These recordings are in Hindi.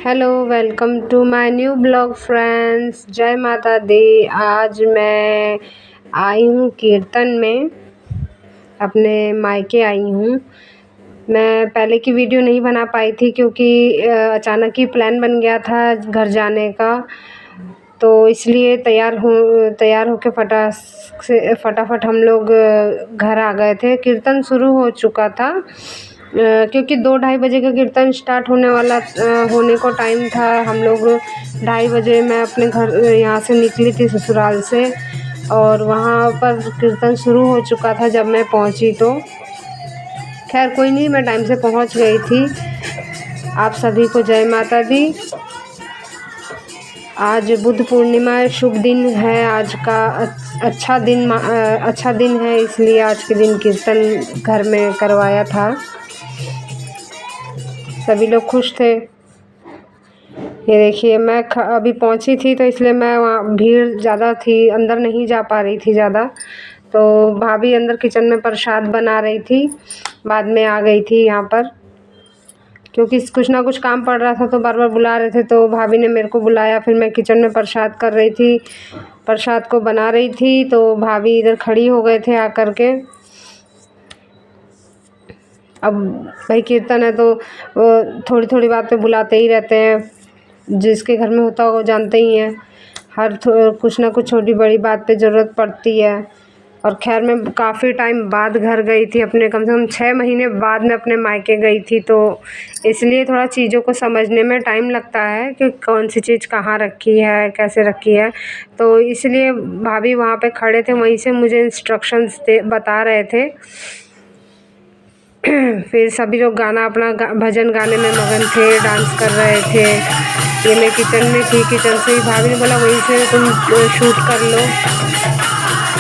Hello, welcome to my new blog friends. जय माता दी। आज मैं आई हूँ कीर्तन में, अपने मायके आई हूँ। मैं पहले की वीडियो नहीं बना पाई थी क्योंकि अचानक ही प्लान बन गया था घर जाने का, तो इसलिए तैयार होके फटाफट हम लोग घर आ गए थे। कीर्तन शुरू हो चुका था क्योंकि 2-2:30 बजे का कीर्तन स्टार्ट होने को टाइम था। हम लोग 2:30 बजे मैं अपने घर यहाँ से निकली थी ससुराल से, और वहाँ पर कीर्तन शुरू हो चुका था जब मैं पहुँची। तो खैर कोई नहीं, मैं टाइम से पहुँच गई थी। आप सभी को जय माता दी। आज बुद्ध पूर्णिमा शुभ दिन है। आज का अच्छा दिन है, इसलिए आज के दिन कीर्तन घर में करवाया था। सभी लोग खुश थे। ये देखिए, मैं अभी पहुंची थी तो इसलिए मैं वहाँ भीड़ ज़्यादा थी, अंदर नहीं जा पा रही थी ज़्यादा। तो भाभी अंदर किचन में प्रसाद बना रही थी, बाद में आ गई थी यहाँ पर क्योंकि कुछ ना कुछ काम पड़ रहा था, तो बार बार बुला रहे थे, तो भाभी ने मेरे को बुलाया। फिर मैं किचन में प्रसाद कर रही थी, प्रसाद को बना रही थी, तो भाभी इधर खड़ी हो गए थे आकर के। अब भाई कीर्तन है तो थोड़ी थोड़ी बात पे बुलाते ही रहते हैं। जिसके घर में होता हो वो जानते ही हैं, हर कुछ ना कुछ छोटी बड़ी बात पे ज़रूरत पड़ती है। और खैर मैं काफ़ी टाइम बाद घर गई थी, अपने कम से कम 6 महीने बाद मैं अपने मायके गई थी, तो इसलिए थोड़ा चीज़ों को समझने में टाइम लगता है कि कौन सी चीज़ कहाँ रखी है, कैसे रखी है। तो इसलिए भाभी वहाँ पे खड़े थे, वहीं से मुझे इंस्ट्रक्शंस बता रहे थे। फिर सभी लोग भजन गाने में मगन थे, डांस कर रहे थे। ये मैं किचन में थी, किचन से ही भाभी ने बोला वहीं से तुम शूट कर लो।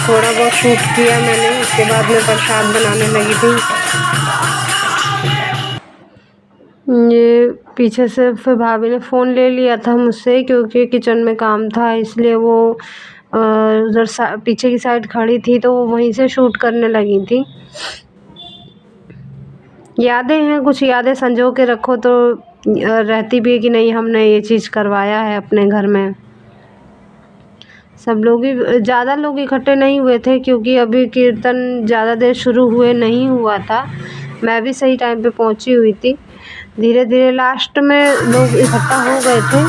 थोड़ा बहुत शूट किया मैंने, उसके बाद मैं प्रसाद बनाने लगी थी। ये पीछे से फिर भाभी ने फ़ोन ले लिया था मुझसे क्योंकि किचन में काम था, इसलिए वो उधर पीछे की साइड खड़ी थी, तो वो वहीं से शूट करने लगी थी। यादें हैं, कुछ यादें संजो के रखो तो रहती भी है कि नहीं हमने ये चीज़ करवाया है अपने घर में। सब लोग ही, ज़्यादा लोग इकट्ठे नहीं हुए थे क्योंकि अभी कीर्तन ज़्यादा देर शुरू हुए नहीं हुआ था। मैं भी सही टाइम पे पहुंची हुई थी। धीरे धीरे लास्ट में लोग इकट्ठा हो गए थे,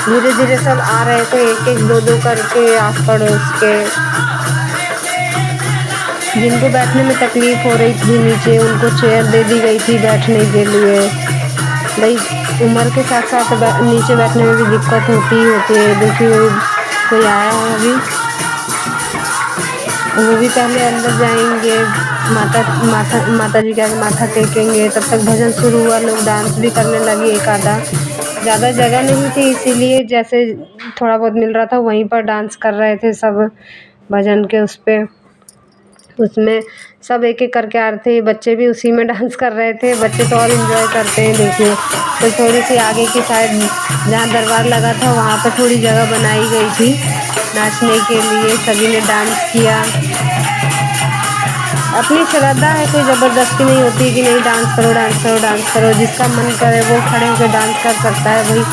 धीरे धीरे सब आ रहे थे, एक एक दो दो करके आस पड़ोस के। जिनको बैठने में तकलीफ़ हो रही थी नीचे, उनको चेयर दे दी गई थी बैठने के लिए। भाई उम्र के साथ साथ नीचे बैठने में भी दिक्कत होती है। देखिए कोई आया है अभी, वो भी पहले अंदर जाएंगे, माता जी के आगे माथा टेकेंगे। तब तक भजन शुरू हुआ, लोग डांस भी करने लगे। एक आधा, ज़्यादा जगह नहीं थी, इसीलिए जैसे थोड़ा बहुत मिल रहा था वहीं पर डांस कर रहे थे सब भजन के उसमें सब एक एक करके आ रहे थे। बच्चे भी उसी में डांस कर रहे थे, बच्चे तो और इन्जॉय करते हैं। देखिए तो थोड़ी सी आगे की साइड जहाँ दरबार लगा था वहाँ पर थोड़ी जगह बनाई गई थी नाचने के लिए। सभी ने डांस किया। अपनी श्रद्धा है, कोई ज़बरदस्ती नहीं होती कि नहीं डांस करो डांस करो डांस करो। जिसका मन करे वो खड़े होकर डांस कर सकता है। भाई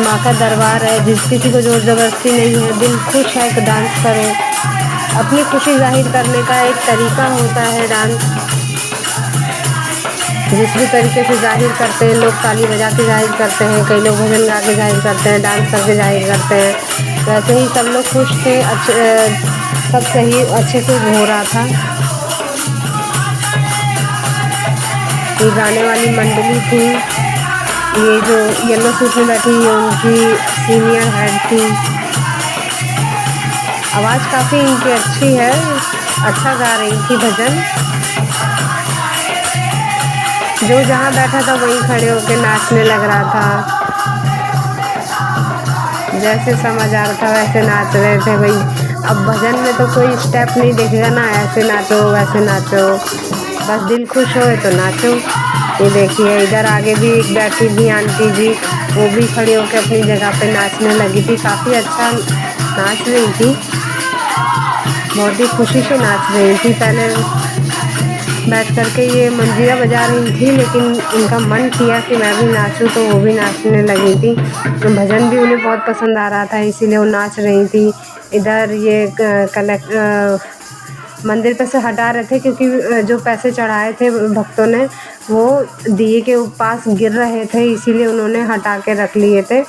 माँ का दरबार है, किसी को ज़ोर ज़बरदस्ती नहीं है। दिल खुश है तो डांस करो। अपनी खुशी जाहिर करने का एक तरीका होता है डांस। जिस भी तरीके से जाहिर करते हैं लोग, ताली बजा के जाहिर करते हैं, कई लोग भजन गा के जाहिर करते हैं, डांस करके जाहिर करते हैं। वैसे ही सब लोग खुश थे, सब सही अच्छे से हो रहा था। ये गाने वाली मंडली थी, ये जो येलो सूट में बैठी है उनकी सीनियर हेड थी। आवाज़ काफ़ी इनकी अच्छी है, अच्छा गा रही थी भजन। जो जहाँ बैठा था वहीं खड़े होकर नाचने लग रहा था। जैसे समझ आ रहा था वैसे नाच रहे थे। भाई अब भजन में तो कोई स्टेप नहीं देखेगा ना, ऐसे नाचो वैसे नाचो, बस दिल खुश होए तो नाचो। ये देखिए इधर आगे भी एक बैठी थी आंटी जी, वो भी खड़ी होकर अपनी जगह पे नाचने लगी थी। काफ़ी अच्छा नाच रही थी, बहुत ही खुशी से नाच रही थी। पहले बैठ कर के ये मंजीरा बजा रही थी, लेकिन उनका मन किया कि मैं भी नाचूं तो वो भी नाचने लगी थी। तो भजन भी उन्हें बहुत पसंद आ रहा था, इसीलिए वो नाच रही थी। इधर ये मंदिर पे से हटा रहे थे, क्योंकि जो पैसे चढ़ाए थे भक्तों ने वो दिए के पास गिर रहे थे, इसीलिए उन्होंने हटा के रख लिए थे।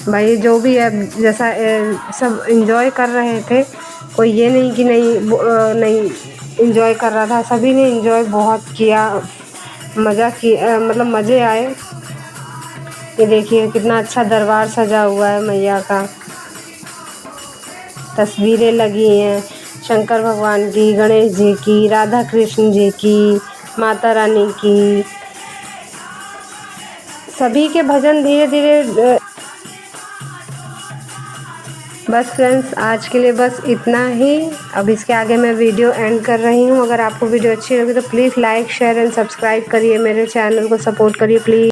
भाई जो भी है, जैसा सब एंजॉय कर रहे थे, कोई ये नहीं कि नहीं एंजॉय कर रहा था, सभी ने एंजॉय बहुत किया, मज़ा किया, मतलब मज़े आए। ये देखिए कितना अच्छा दरबार सजा हुआ है मैया का, तस्वीरें लगी हैं शंकर भगवान की, गणेश जी की, राधा कृष्ण जी की, माता रानी की। सभी के भजन धीरे धीरे। बस फ्रेंड्स, आज के लिए बस इतना ही। अब इसके आगे मैं वीडियो एंड कर रही हूँ। अगर आपको वीडियो अच्छी लगी तो please like share and subscribe करिए, मेरे चैनल को सपोर्ट करिए प्लीज़।